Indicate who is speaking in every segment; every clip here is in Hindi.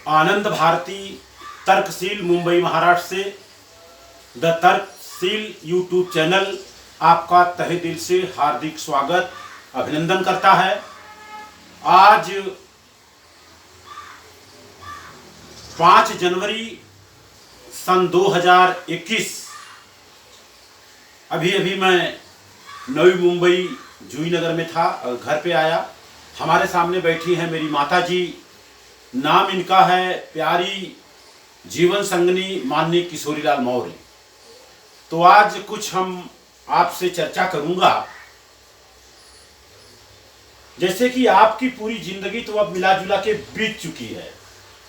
Speaker 1: आनंद भारती तर्कशील मुंबई महाराष्ट्र से द तर्कशील यूट्यूब चैनल आपका तहे दिल से हार्दिक स्वागत अभिनंदन करता है। आज 5 जनवरी सन 2021 अभी मैं नवी मुंबई जूही नगर में था और घर पे आया। हमारे सामने बैठी है मेरी माता जी, नाम इनका है प्यारी जीवन संगनी माननीय किशोरीलाल मौर्य। तो आज कुछ हम आपसे चर्चा करूंगा। जैसे कि आपकी पूरी जिंदगी तो अब मिला जुला के बीत चुकी है,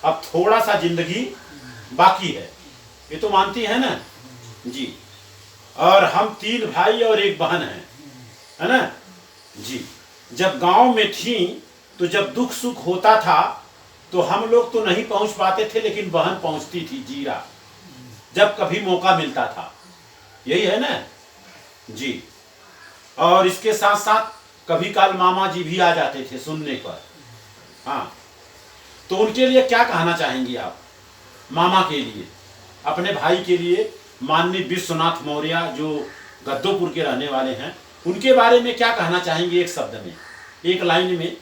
Speaker 1: अब थोड़ा सा जिंदगी बाकी है, ये तो मानती है ना जी। और हम 3 भाई और 1 बहन है ना जी। जब गांव में थी तो जब दुख सुख होता था तो हम लोग तो नहीं पहुंच पाते थे, लेकिन बहन पहुंचती थी जीरा, जब कभी मौका मिलता था। यही है ना जी। और इसके साथ साथ कभी काल मामा जी भी आ जाते थे सुनने पर। हाँ, तो उनके लिए क्या कहना चाहेंगी आप? मामा के लिए, अपने भाई के लिए, माननीय विश्वनाथ मौर्य जो गद्दोपुर के रहने वाले हैं, उनके बारे में क्या कहना चाहेंगे? एक शब्द में, एक लाइन में।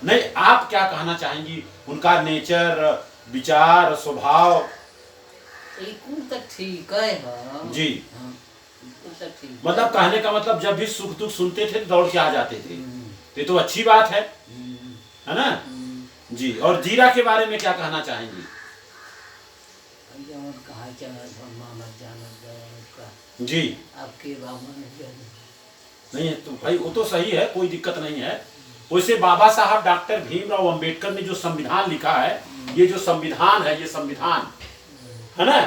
Speaker 1: नहीं, आप क्या कहना चाहेंगी? उनका नेचर, विचार, स्वभाव
Speaker 2: ठीक है
Speaker 1: जी।
Speaker 2: मतलब
Speaker 1: कहने का मतलब जब भी सुख दुख सुनते थे तो दौड़ के आ जाते थे, ये तो अच्छी बात है ना जी। और जीरा के बारे में क्या कहना चाहेंगी? जी
Speaker 2: आपके
Speaker 1: नहीं है तो भाई वो तो सही है, कोई दिक्कत नहीं है। वैसे बाबा साहब डॉक्टर भीमराव अंबेडकर ने जो संविधान लिखा है, ये जो संविधान है, ये संविधान है ना,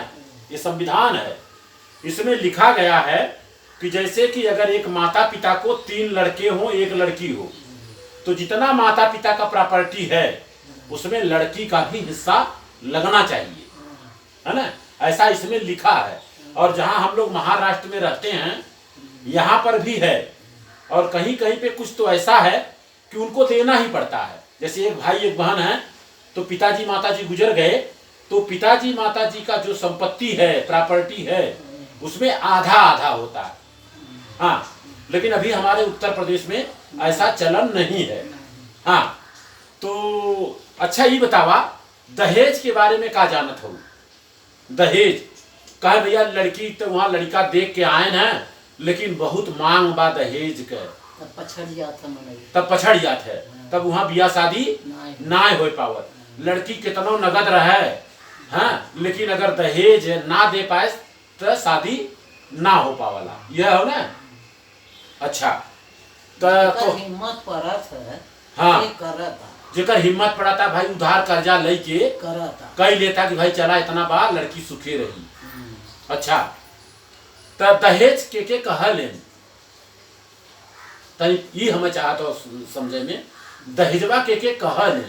Speaker 1: ये संविधान है। इसमें लिखा गया है कि जैसे कि अगर एक माता पिता को 3 लड़के हो 1 लड़की हो, तो जितना माता पिता का प्रॉपर्टी है उसमें लड़की का भी हिस्सा लगना चाहिए, है ना, ऐसा इसमें लिखा है। और जहां हम लोग महाराष्ट्र में रहते हैं यहाँ पर भी है, और कहीं कहीं पे कुछ तो ऐसा है कि उनको देना ही पड़ता है। जैसे एक भाई 1 बहन है, तो पिताजी माताजी गुजर गए तो पिताजी माताजी का जो संपत्ति है, प्रॉपर्टी है, उसमें आधा आधा होता है। हाँ, लेकिन अभी हमारे उत्तर प्रदेश में ऐसा चलन नहीं है। हाँ, तो अच्छा ये बतावा, दहेज के बारे में क्या जानत हो? दहेज कहे भैया लड़की तो वहाँ लड़का देख के आए ना, लेकिन बहुत मांग बा दहेज के,
Speaker 2: तब
Speaker 1: पछड़ जात है, तब वहाँ बिया शादी ना हो पावत। लड़की कितनो नगद रहे, हाँ, लेकिन अगर दहेज ना दे पाए तो शादी ना हो पावला। यह हो ना। अच्छा, तो
Speaker 2: हिम्मत पड़त है,
Speaker 1: हाँ,
Speaker 2: करता
Speaker 1: जेकर हिम्मत पड़ा था भाई उधार कर्जा लेके कई लेता कि भाई चला इतना बार लड़की सुखी रही। अच्छा, तो दहेज के कहल तनी हमें चाहत हो समझे में, दहेजवा के कहल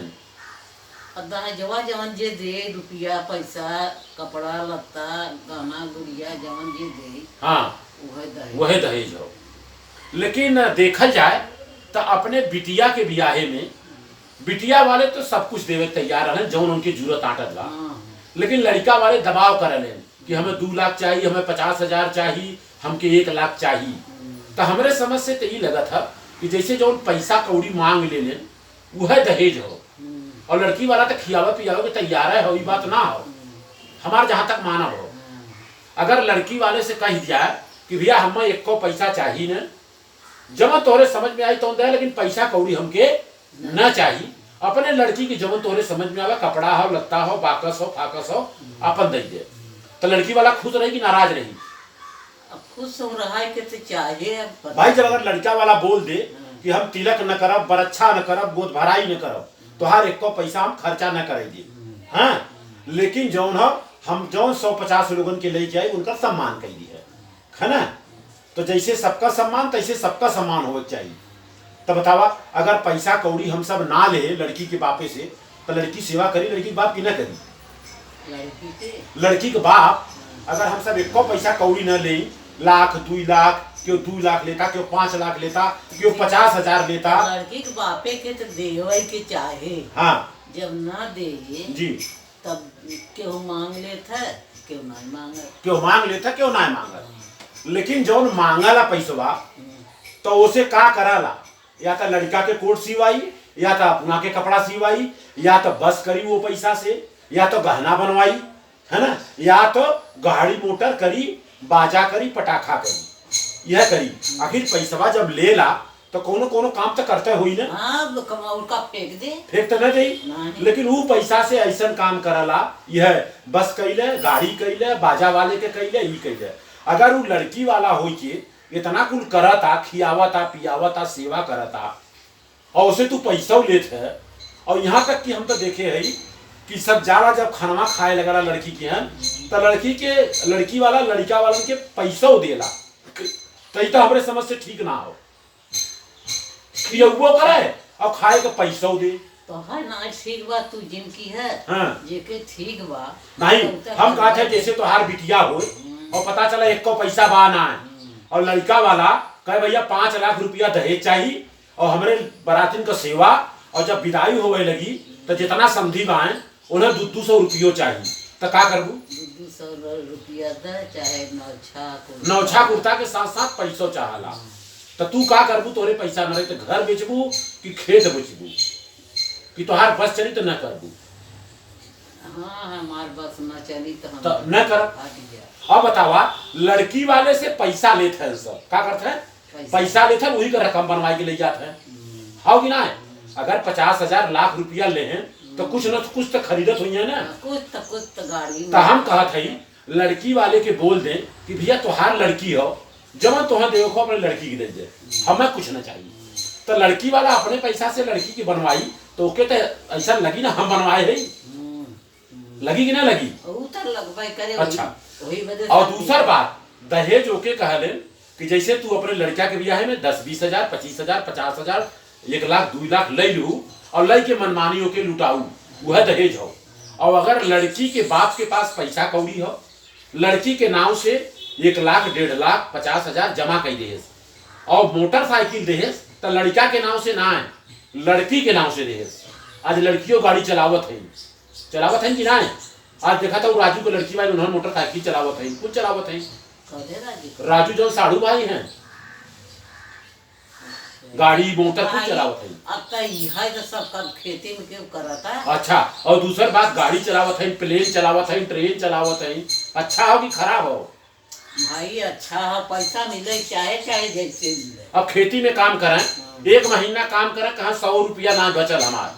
Speaker 2: दहेजवा जवन जे दे, रुपया पैसा कपड़ा लत्ता गहना गुड़िया जवन जे दे, हाँ,
Speaker 1: वह दहेज हो। लेकिन देखल जाए तो अपने बिटिया के ब्याहे में बिटिया वाले तो सब कुछ देवे तैयार रहन जौन उनकी जरूरत आटत बा, लेकिन लड़का वाले दबाव करल कि हमें 2 लाख चाहिए, हमें 50,000 चाहिए, हमके 1 लाख चाहिए। तो हमारे समझ से तो ये लगा था कि जैसे जो पैसा कौड़ी मांग ले लें वह दहेज हो, और लड़की वाला तो खियावे पियावे के तैयार है, ये बात ना हो। हमारे जहाँ तक माना हो, अगर लड़की वाले से कह दिया कि भैया हमें 1 को पैसा चाहिए न, जब तोहरे समझ में आई तो दे, लेकिन पैसा कौड़ी हमके न चाहिए। अपने लड़की की जब तोहरे समझ में आवे, कपड़ा हो, लत्ता हो, बाकस हो, फाकस हो, अपन दे दे, तो लड़की वाला खुश रहेगी नाराज रही?
Speaker 2: खुश रहा के तो चाहिए
Speaker 1: भाई। जब अगर लड़का वाला बोल दे कि हम तिलक न करब, बरच्छा न करब, गोद भराई न करब, तो हर 1 को पैसा हम खर्चा न करेंगे, हाँ, लेकिन जौन हम जौन 150 लोगन के लेके आए उनका सम्मान कैली है ना। तो जैसे सबका सम्मान तैसे सबका सम्मान होना चाहिए। तो बतावा, अगर पैसा कौड़ी हम सब ना ले लड़की के बापे से, तो लड़की सेवा करी, लड़की के बाप की न करी? लड़की के बाप अगर हम सब 1 पैसा कौड़ी न ले, 1 लाख 2 लाख क्यों 2 लाख लेता, क्यों 5 लाख लेता, क्यों 50,000 लेता।
Speaker 2: लड़की के बापे के तो देवे के चाहे,
Speaker 1: हाँ
Speaker 2: जब ना दे
Speaker 1: जी,
Speaker 2: तब क्यों मांग लेता, क्यों नहीं मांगे,
Speaker 1: क्यों मांग लेता, क्यों ना मांगल। लेकिन जौन मांगला पैसवा तो उसे का कराला, या तो लड़का के कोट सिवाई, या तो अपना के कपड़ा सिवाई, या तो बस करी वो पैसा से, या तो गहना बनवाई, है ना, या तो गाड़ी मोटर करी, बाजा करी, पटाखा करी, यह करी। आखिर पैसवा जब ले ला तो कोनो कोनो काम तो करते हुई ना।
Speaker 2: हाँ कमाउल का फेंक दे,
Speaker 1: फेंक तो न दे,
Speaker 2: नहीं।
Speaker 1: लेकिन वो पैसा से ऐसा काम करला, यह बस कैले, गाड़ी कैले, बाजा वाले के कैले, ई कैले। अगर वो लड़की वाला हो के इतना कुल करता, खियावता पियावता, सेवा करता, और उसे तू पैसा लेत है। और यहाँ तक कि हम तो देखे है कि सब जाला जब खाना खाए लगला लड़की के हैं, तो लड़की वाला लड़का वालन के पैसा देला, तो हमारे समझ से ठीक ना हो। खियबो करे और खाए के पैसा दे
Speaker 2: तो है ना ठीक बा, तू जिनकी है
Speaker 1: हाँ।
Speaker 2: जेके ठीक बा
Speaker 1: नहीं,
Speaker 2: तो
Speaker 1: हम कहते हैं जैसे तोहार बिटिया हो और पता चला एक को पैसा बा ना है, और लड़का वाला कहे भैया 5 लाख रुपया दहेज चाहिए और हमारे बरातिन का सेवा, और जब विदाई होवे लगी तो जितना समझी बाएं उन्हें 200 रुपयो चाहिए, तो का करबू?
Speaker 2: 200 रुपया दे, चाहे
Speaker 1: नौछा कुर्ता के साथ साथ पैसो चाहला, तो तू का करबू? तोरे पैसा न रहे तो घर बेचबू कि खेत बेचबू, कि तोहार बस चली तो न करबू?
Speaker 2: हाँ हमार बस न चली तो
Speaker 1: तो न कर। अब बतावा, लड़की वाले से पैसा लेते हैं, सब का करते हैं? पैसा लेते हैं, वही का रकम बनवाई के ले जाते हैं, हाँ कि ना? अगर 50,000 लाख रुपया ले हैं तो कुछ न कुछ तो खरीदत हुई है ना,
Speaker 2: कुछ तो गाड़ी।
Speaker 1: तो हम कहत हई लड़की वाले के बोल दें कि भैया तोहार लड़की हो, जब तुह देखो अपने लड़की की दे दे, हमें कुछ न चाहिए। तो लड़की वाला अपने पैसा से लड़की की बनवाई तो ओके तो ऐसा लगी ना हम बनवाए है, लगी कि ना लगी?
Speaker 2: करे।
Speaker 1: अच्छा, और दूसर बात, दहेज ओके कहले कि जैसे तू अपने लड़का के ब्याह में 10-20,000, 25,000, 50,000, 1 लाख 2 लाख ले लू और लई के मनमानी के लुटाऊ, वह दहेज हो। और अगर लड़की के बाप के पास पैसा कौड़ी हो, लड़की के नाम से 1 लाख 1.5 लाख 50,000 जमा कर देहेस और मोटरसाइकिल देहेस, तो लड़का के नाम से ना है, लड़की के नाम से देहेस। आज लड़कियों गाड़ी चलावत है कि ना है? आज देखा था वो राजू को लड़की भाई उन्होंने मोटरसाइकिल चलावत है, कुछ चलावत है। राजू जो साड़ू भाई हैं, गाड़ी मोटर कुछ चलावत है।
Speaker 2: अब तो यह तो सब काम खेती में क्यों करता है।
Speaker 1: अच्छा, और दूसर बात, गाड़ी चलावत है, प्लेन चलावत है, ट्रेन चलावत है। अच्छा हो कि खराब हो?
Speaker 2: भाई अच्छा है, पैसा मिले चाहे जैसे मिले।
Speaker 1: अब खेती में काम करें, 1 महीना काम करें, कहाँ 100 रुपया ना बचल हमार,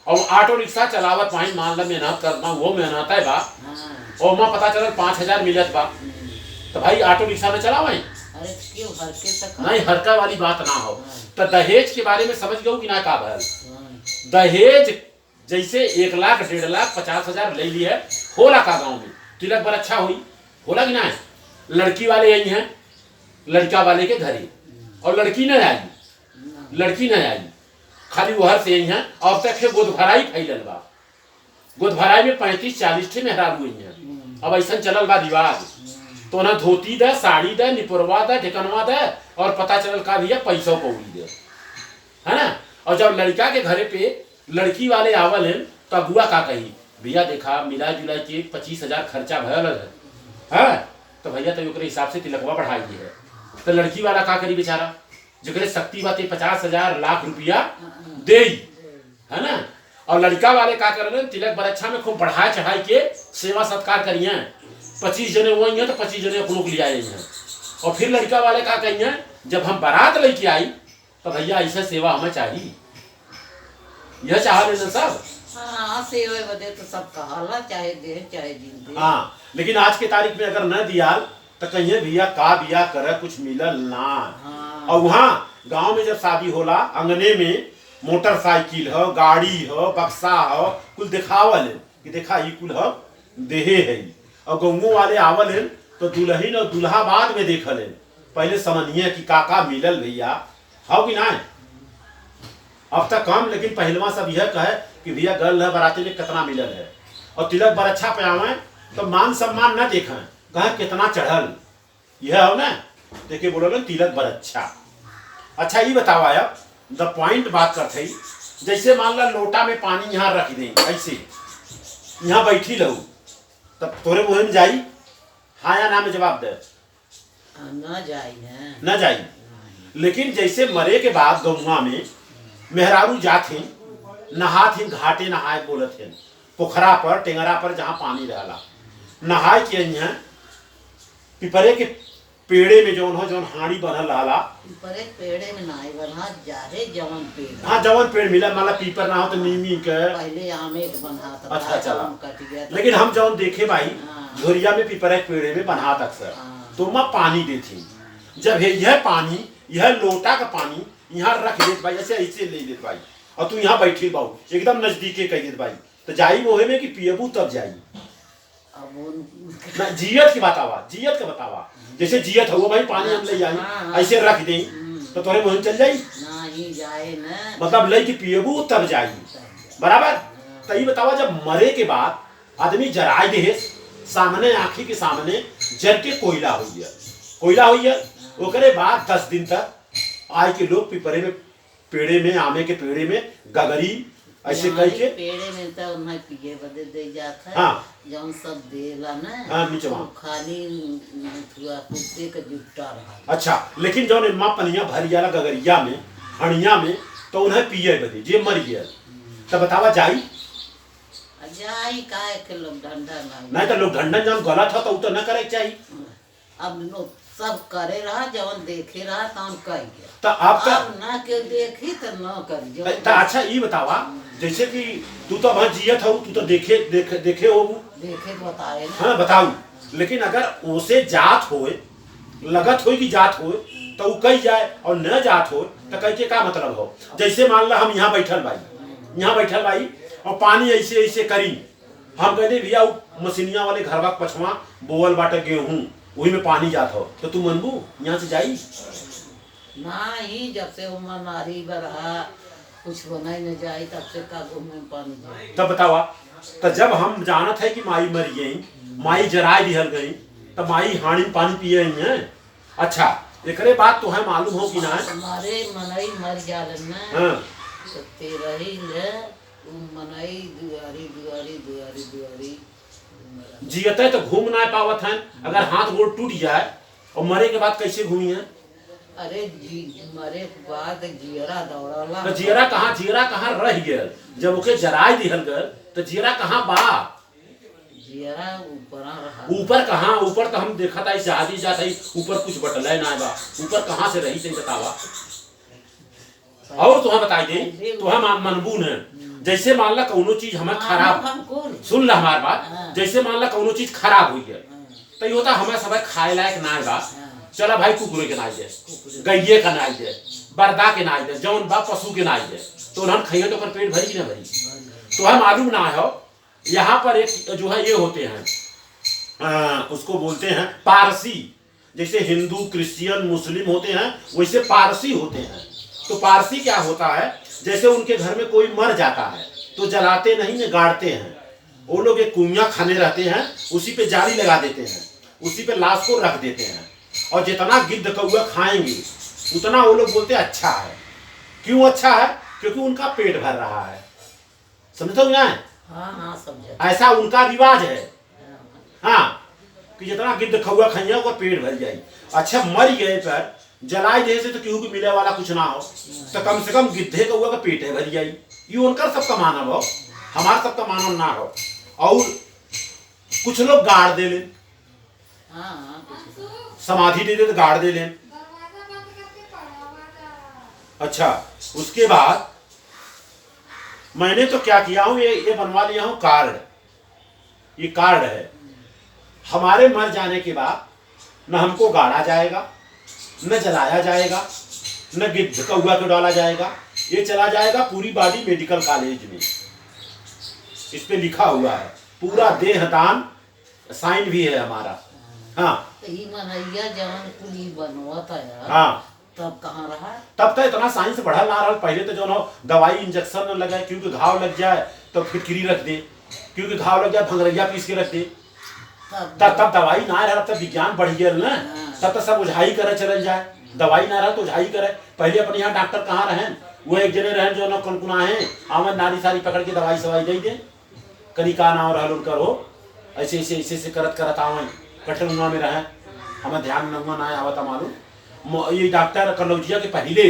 Speaker 1: और ऑटो रिक्शा चलावत वहीं मान लो मेहनत करना, वो मेहनत है बा, और वहाँ पता चल 5,000 मिलत बा, तो भाई ऑटो रिक्शा में चलावे।
Speaker 2: अरे क्यों हरके
Speaker 1: नहीं, हरका वाली बात ना हो। तो दहेज के बारे में समझ गयो कि ना? का भल दहेज जैसे 1 लाख 1.5 लाख 50,000 ले ली है, होला का गाँव में तिलक बर अच्छा हुई, होला कि ना? लड़की वाले यही हैं, लड़का वाले के घरे, और लड़की न आई, खाली वहर से यही है। और तक गोदभराई फैलल बा, गोदभराई में 35-40 ठे मेहराब हुई हैं। अब ऐसा चलल बा रिवाज, तो ना धोती दे, साड़ी दे, निपुरवा दे, ढिकनवा दे, और पता चलल का भैया पैसा कौड़ी दे, है ना? और जब लड़का के घरे पे लड़की वाले आवल हैं तो अगुआ का कही, भैया देखा मिला जुला के 25,000 खर्चा भयल है, तो भैया तो ओकरे हिसाब से तिलकवा बढ़ाई है। तो लड़की वाला का करी बेचारा, जगरे शक्ति बात 50,000 लाख रुपया दे, है ना? और लड़का वाले का कर तिलक बरच्छा में खूब बढ़ाए चढ़ाई के सेवा सत्कार करिए, 25 जने वही हैं तो 25 जने अपनों को ले आए हैं। और फिर लड़का वाले का कहिए, जब हम बारात लेके आई तो भैया ऐसा सेवा हमें चाहिए, यह चाह लेना सब।
Speaker 2: हाँ सेवा बदे तो सब कहाला, चाहे दे चाहे जिंदे।
Speaker 1: हाँ, लेकिन आज के तारीख में अगर न दिया तो कहिए भैया का बिया करे, कुछ मिलल ना।
Speaker 2: हाँ।
Speaker 1: और वहाँ गांव में जब शादी होला, अंगने में मोटरसाइकिल हो, गाड़ी हो, बक्सा हो, कुल दिखावल है कि देखा ये कुल हो देहे है। और गंगो वाले आवल है तो दुल्हन और दुल्हा बाद में देखल है, पहले समझिए कि काका मिलल भैया, हो कि ना? अब तक कम, लेकिन पहलवा सब यह कहे कि भैया गल है बराती में कितना मिलल है। और तिलक बरच्छा पे आवे तो मान सम्मान न देखें, कहे कितना चढ़ल, यह हो ना? देखे बोलो तिलक बर अच्छा ये बताओ अब द पॉइंट बात करते ही, जैसे मान ला लोटा में पानी यहाँ रख दे ऐसे, यहाँ बैठी लहू तब तोरे मुँह में जाई, हाँ या ना में जवाब दे।
Speaker 2: न जाई
Speaker 1: न जाई। लेकिन जैसे मरे के बाद गौवा में मेहरारू जाते नहाते घाटे नहाए बोलते हैं, पोखरा पर टेंगरा पर जहाँ पानी रहला नहाए के यहाँ पिपरे के पेड़े में जौन हो जौन हाड़ी बनल रहला,
Speaker 2: पिपरे पेड़े में नाई बना जारे जवन पेड़,
Speaker 1: हाँ जवन पेड़ मिला माला पीपर ना हो तो नीमी के
Speaker 2: पहले आमे के बना था।
Speaker 1: अच्छा चला,
Speaker 2: कट गया था।
Speaker 1: लेकिन हम जौन देखे भाई
Speaker 2: हाँ।
Speaker 1: झोरिया में पिपरे के पेड़े में बना अक्सर,
Speaker 2: हाँ।
Speaker 1: तो माँ पानी देती, जब यह पानी यह लोटा का पानी यहाँ रख देत भाई, ऐसे ऐसे ले लेत भाई, और तू यहाँ बैठी बाबू एकदम नजदीके कह देत भाई, तो जाई मोहे में कि पियबू तब जाई।
Speaker 2: अब उन
Speaker 1: ना जियत की बतावा, जियत के बतावा, जैसे जियत हो भाई पानी हम ले जाई ऐसे रख दे तो तोरे मुँह में चल जाई,
Speaker 2: ना ही जाए न,
Speaker 1: मतलब लई कि पियबू तब जाई, बराबर। तो ये बतावा जब मरे के बाद आदमी जराए दे सामने आँखी के सामने जर के कोयला हुई है, ओकरे बाद 10 दिन तक आए के लोग पिपरे में पेड़े में आमे के पेड़े में गगरी ऐसे कह के
Speaker 2: पेड़े में तो उन्हें पिए बदे दे जाता है।
Speaker 1: हाँ।
Speaker 2: जौन सब देला ना,
Speaker 1: हाँ, नीचवा।
Speaker 2: तो खाली थुआ कुत्ते का जुट्टा रहा।
Speaker 1: अच्छा, लेकिन जौन माँ पनिया भर जाला गगरिया में हणिया में तो उन्हें पिए बदे जे मर गया तो बतावा जाई
Speaker 2: जाई काहे के लोग डंडा
Speaker 1: नहीं तो लोग ढंडन जौन गलत हो तो उ तो न करे के चाहिए।
Speaker 2: अब लोग सब करे रहा, जवन देखे रहा तवन कह गया,
Speaker 1: तो अब
Speaker 2: अब ना के देखी तो न करी।
Speaker 1: तो अच्छा ये बतावा जैसे कि तू तो वहाँ जियत हो, तू तो देखे हो
Speaker 2: देखे तो बताए ना।
Speaker 1: हाँ बताऊ, लेकिन अगर उसे जात होए लगत होए कि जात होए तो वो कही जाए और न जात हो तो कह के का मतलब हो। जैसे मान ला हम यहाँ बैठल भाई और पानी ऐसे ऐसे करी, हम कहते भैया मशीनिया वाले घरवा पछवा बोवल बाटे गेहूं वही में पानी जात हो तो तू मनबू यहाँ से जाई
Speaker 2: ना ही। जब से उमर नारी बरहा कुछ बना ही न जाए तब से का घूमे पानी जाए।
Speaker 1: तब बतावा, तो जब हम जानत है कि माई मर गई, माई जराए दिहल गई, तो माई हाड़ी में पानी पिए हैं। अच्छा एकरे बात तो है मालूम हो कि ना
Speaker 2: हमारे मनई मर जालन ना,
Speaker 1: हाँ।
Speaker 2: तो तेरा ही ले मनई दुआरी दुआरी दुआरी दुआरी
Speaker 1: जियते तो घूम ना पावत है, अगर हाथ गोड़ टूट जाए और मरे के बाद कैसे घूमी है।
Speaker 2: अरे मरे के बाद जियरा दौड़ाला,
Speaker 1: तो जियरा कहाँ रह गया, जब ओके जराए दिहल गल तो जियरा कहाँ बा,
Speaker 2: जियरा ऊपर रहा।
Speaker 1: ऊपर कहाँ, ऊपर तो हम देखा था शादी जाता ही ऊपर कुछ बटले ना बा, ऊपर कहाँ से रही थे बतावा। और तुम्हें बताई दे तो हम मनबू न, जैसे मान ला कौनो चीज हमें खराब, सुन ला हमार बात, जैसे मान ला कौनो चीज खराब हुई है तो ये होता हमें सब खाए लायक ना बा, चला भाई कुकुरे के नाई दे, गैये का नाई दे, बरदा के नाई दे, जौन बा पशु के नाई दे, तो उन्हें खाइए तो पेट भरी कि ना भरी। तो हम मालूम ना हो यहाँ पर एक जो है ये होते हैं उसको बोलते हैं पारसी, जैसे हिंदू क्रिश्चियन मुस्लिम होते हैं वैसे पारसी होते हैं। तो पारसी क्या होता है, जैसे उनके घर में कोई मर जाता है तो जलाते नहीं न गाड़ते हैं, वो लोग एक कुइयां खाने रहते हैं उसी पे जाली लगा देते हैं, उसी पे लाश को रख देते हैं और जितना गिद्ध कौआ खाएंगे उतना वो लोग बोलते हैं अच्छा है। क्यों अच्छा है? क्योंकि उनका पेट भर रहा है। समझते हो ना?
Speaker 2: हाँ हाँ समझा।
Speaker 1: ऐसा उनका रिवाज है। हाँ कि जितना गिद्ध कौआ खाइए उसका पेट भर जाए। अच्छा मर गए पर जलाए जैसे तो केहू को मिले वाला कुछ ना हो तो कम से कम गिद्धे कौआ का पेट है भर जाए। ये उनका सबका मानव हो, हमारा सबका मानव ना हो। और कुछ लोग गाड़ दे लें, समाधि दे दे तो गाड़ दे लें। अच्छा उसके बाद मैंने तो क्या किया हूं, ये बनवा लिया हूं कार्ड। ये कार्ड है, हमारे मर जाने के बाद न हमको गाड़ा जाएगा, न जलाया जाएगा, न गिद्ध कौआ को डाला जाएगा, ये चला जाएगा पूरी बॉडी मेडिकल कॉलेज में। इस पे लिखा हुआ है पूरा देहदान, साइन भी है हमारा। हाँ
Speaker 2: तो ये मनैया जवन कुली बनवाता है।
Speaker 1: हाँ
Speaker 2: तब कहाँ रहा?
Speaker 1: तब तो इतना साइंस बढ़ल ना रहा। पहले तो जो ना दवाई इंजेक्शन न लगाए, क्योंकि घाव लग जाए तो फिटकरी रख दे, क्योंकि घाव लग जाए भंगरैया पीस के रख दे। तब दवाई ना रहा, तब विज्ञान बढ़ गया ना। तब तक सब ओझाई करे चल जाए, दवाई ना रहे तो ओझाई करे। पहले अपने यहाँ डॉक्टर कहाँ रहे, वो एक जने रहे जो ना कनकुना है आमद नारी सारी पकड़ के दवाई सवाई दे दे, करी का ना रहा उनकर हो ऐसे ऐसे ऐसे ऐसे करत करत आवे कठनुआ में रहे, हमें ध्यान नंगा ना आवता मालूम। ये डॉक्टर कनौजिया के पहले,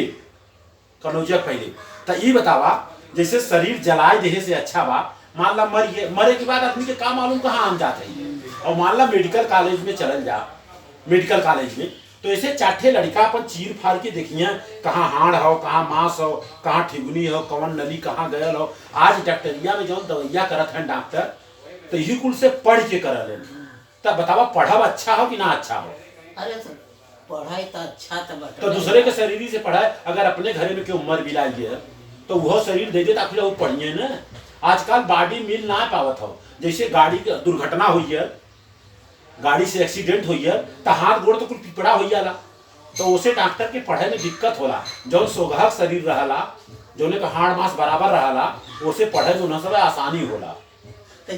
Speaker 1: कनौजिया के पहले तो ये बतावा जैसे शरीर जलाए देहे से अच्छा बा, मान ला मरे के बाद आदमी के का मालूम कहाँ आम जाते है, और मान ला मेडिकल कॉलेज में चल जा, मेडिकल कॉलेज में तो ऐसे चाटे लड़का अपन चीर फाड़ के देखिए कहाँ हाड़ हो, कहाँ मांस हो, कहाँ ठिगुनी हो, कौन नली कहाँ गयल हो। आज डॉक्टरिया में जो दवाइया करत हैं डॉक्टर तो यही कुल से पढ़ के कर रहे, तब बतावा पढ़ब अच्छा हो कि ना अच्छा हो।
Speaker 2: अरे तो पढ़ाई तो अच्छा
Speaker 1: तो दूसरे के शरीर से पढ़ाए, अगर अपने घरे में क्यों मर बिलाई है तो वह शरीर दे दे ताकि वो पढ़िए ना। आजकल बॉडी मिल ना पावत हो, जैसे गाड़ी की दुर्घटना हुई है, गाड़ी से एक्सीडेंट हुई है तो हाथ गोड़ तो कुछ पिपड़ा हो जाला, तो उसे डॉक्टर के पढ़े में दिक्कत होला। जो सोगहक शरीर रहला, जो ने हाड़ मांस बराबर रहला, उसे पढ़े में सब आसानी होला।
Speaker 2: तो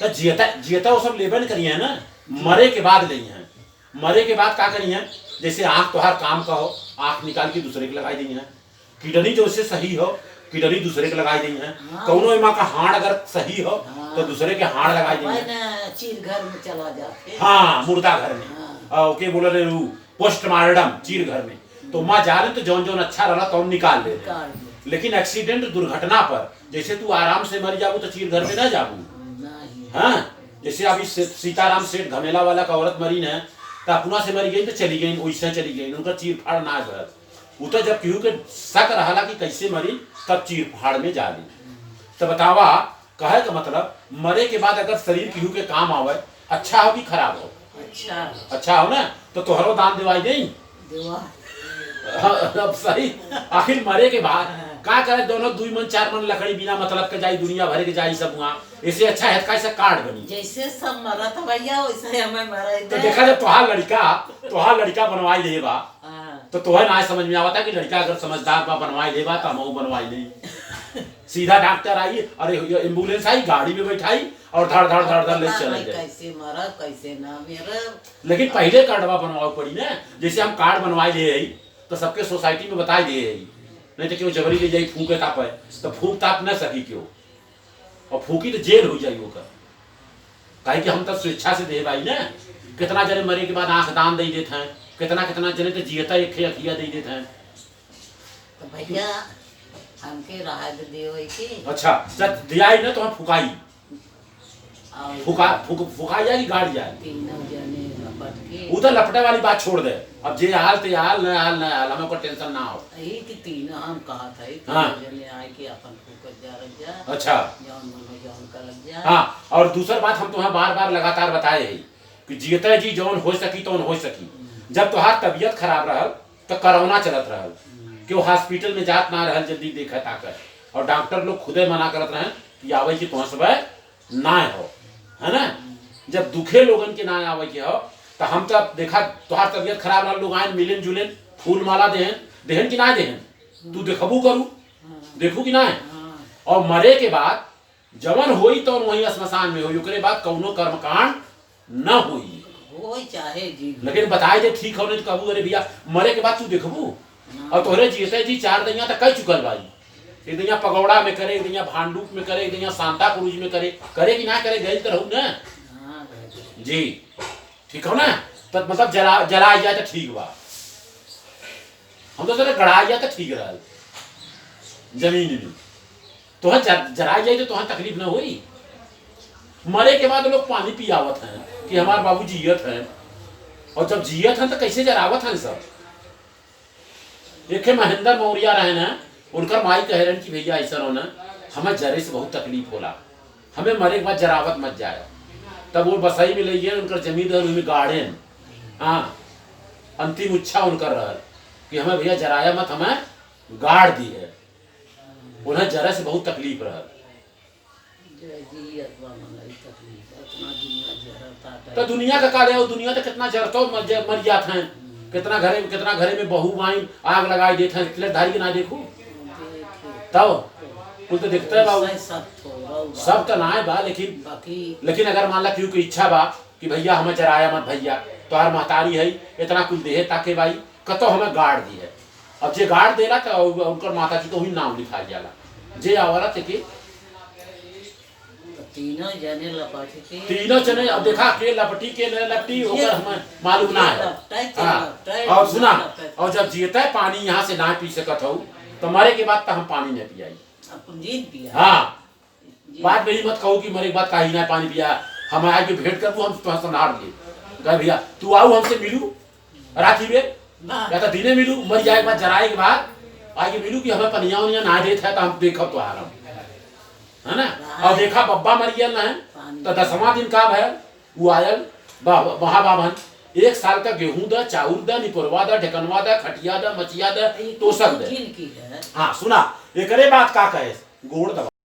Speaker 1: जियता वो सब लेबन करिए ना, मरे के बाद नहीं है। मरे के बाद क्या करिए, जैसे आँख तो हर काम का हो, आँख निकाल के दूसरे के लगाई दी है, किडनी जो उससे सही हो किडनी दूसरे के लगाई दी है, कौनो माँ का हाड़ अगर सही हो तो दूसरे के हाड़ लगाई दी है,
Speaker 2: चीर घर में चला जाते,
Speaker 1: हाँ मुर्दा घर में ओके बोले रे पोस्टमार्टम चीर घर में, तो माँ जा रहे तो जौन जौन अच्छा रहा तो निकाल ले। लेकिन एक्सीडेंट दुर्घटना पर जैसे तू आराम से मर जाबू तो चीर घर में ना जाबू। हाँ जैसे अभी सीताराम सेठ घमेला वाला का औरत मरी न, तो अपना से मरी गई तो चली गई, वैसे चली गई, उनका चीर फाड़ ना गलत। वो तो जब केहू के शक रहा कि कैसे मरी तब चीर फाड़ में जा ली। तो बतावा कहे का मतलब मरे के बाद अगर शरीर केहू के काम आवे, अच्छा हो कि खराब हो, अच्छा हो ना, तो तोहरो दान दिवाई दें अब सही। आखिर मरे के बाद का करे, दोनों 2 मन 4 मन लकड़ी बिना मतलब के जाई, दुनिया भर के जाई सब वहाँ, इससे अच्छा है कैसे कार्ड बनी।
Speaker 2: जैसे सब मरा था भैया वैसे हमें मरा।
Speaker 1: तो देखा जब तोहार लड़का बनवाई दे बा तो तोहे ना समझ में आवता कि लड़का अगर समझदार बा बनवाई दे बा तो हम बनवाई नहीं। सीधा डॉक्टर आई, अरे एम्बुलेंस आई, गाड़ी में बैठाई और धड़ धड़ धड़ धड़ ले चले गए।
Speaker 2: कैसे मरा कैसे ना मरा।
Speaker 1: लेकिन पहले कार्डवा बनवाओ पड़ी ना, जैसे हम कार्ड बनवाई दे तो सबके सोसाइटी में बताई दे, नहीं तो क्यों जबरी ले जाई फूके ताप है तो फूक ताप न सकी क्यों, और फूकी तो जेल हो जाई होकर, कहीं कि हम तो स्वेच्छा से दे भाई ना। कितना जने मरे के बाद आंख दान दे देते हैं, कितना कितना जने तो जियता एक अखिया दे देते हैं।
Speaker 2: तो भैया हमके राह दियो के
Speaker 1: अच्छा जब दिया ही ना तो हम फुकाई फुकाई जाएगी गाड़ी जाएगी, वो तो लपटे वाली बात छोड़ दे। अब जे हाल ते हाल न हाल न हाल, हमें कोई टेंशन ना हो।
Speaker 2: यही कि तीन हम कहा था
Speaker 1: हाँ
Speaker 2: आए कि अपन फूकत जा रख जा।
Speaker 1: अच्छा
Speaker 2: जौन का लग जा।
Speaker 1: हाँ और दूसरी बात हम तुम्हें बार बार लगातार बताए है कि जीते जी जौन हो सकी तो हो सकी। जब तुम्हार तबीयत खराब रहल तो कोरोना चलत रहल कि वो हॉस्पिटल में जात ना रहल जल्दी देखा ताकर, और डॉक्टर लोग खुदे मना करत रहे कि आवे की तुम सब ना हो, है ना। जब दुखे लोगन के ना आवे के हो तो हम तो देखा तुहार तबीयत खराब रहल, लोग आए मिलन जुलन फूल माला देहन कि ना देहन, तू देखबू करू देखू कि ना। और मरे के बाद जवन होई तो वही श्मशान में होई, ओकरे बाद कौनो कर्मकांड न होई
Speaker 2: चाहे जी।
Speaker 1: लेकिन बताए जे ठीक होने तो कहबू अरे भैया मरे के बाद तू देखबू, और तोहरे जीते जी 4 दैया तक कई चुकल भाई, एक दैया पगौड़ा में करे, एक दैया भांडूप में करे, एक दैया सांता क्रूज में करे कि ना करे, गई तो रहू ना जी, ठीक हो ना। तो मतलब जला जाए तो ठीक बा, हम तो गड़ा जाए तो ठीक रहा जमीन में, तो जराई जाए तो तुहां तकलीफ ना हुई। मरे के बाद लोग पानी पियावत हैं कि हमारे बाबू जियत हैं, और जब जियत हैं तो कैसे जरावत हैं सब। एक महेंद्र मौर्य रहे ना, उनका माई कह रहे कि भैया ऐसा हो ना, हमें जरे से बहुत तकलीफ होला, हमें मरे के बाद जरावत मत जाए। तब वो बसाई में ले गए, उनका जमीन में गाड़े, हाँ अंतिम इच्छा उनकर रहा कि हमें भैया जराया मत, हमें गाड़ दी है। उन्हें जरा से बहुत तकलीफ रहा। तो दुनिया का कार्य, दुनिया तो कितना जरतो मर जाते हैं, कितना घरे में बहू माई आग लगाई देते हैं, तिलकधारी के ना देखो तब कुल तो देखते है बाबू, सब तो ना है बा, लेकिन अगर मान ला क्यों की इच्छा बा कि भैया हमें जराया मत भैया, तोहार महतारी है इतना कुल देहे ताके भाई कतो हमें गाड़ दी है। अब जे गाड़ देला तो उनकर माता जी को ही नाम लिखा जाला, जे आवाला थे कि
Speaker 2: तीनों जने लपट के
Speaker 1: तीनों जने। अब देखा के लपटी के न लपटी ओकर हमें मालूम ना है। हाँ, और सुना, और जब जीता है पानी यहाँ से ना पी सकत हो तो मरे के बाद तो हम पानी नहीं पियाई।
Speaker 2: अपन जीत पिया।
Speaker 1: हाँ, बात मेरी मत कहो कि मरे के बाद कहीं ना पानी पिया, हम आके भेंट कर हम तो संहार ले कह भैया तू आओ हमसे मिलू राती में या तो दिने मिलू, मर जाए के बाद जराए के बाद आगे मिलू कि हमें पनिया उनिया ना देते है तो हम देखो तो आ रहा है ना। और देखा बब्बा मर गया ना है तो 10वां दिन का है वो आयल महाबाबन 1 साल का गेहूं दा, चाउर दा, निपुरवा दा, ढकनवा दा, खटिया दा, मचिया दा, तोसक दा।
Speaker 2: की है।
Speaker 1: हाँ सुना, एकरे बात का कहे गोड़ दबा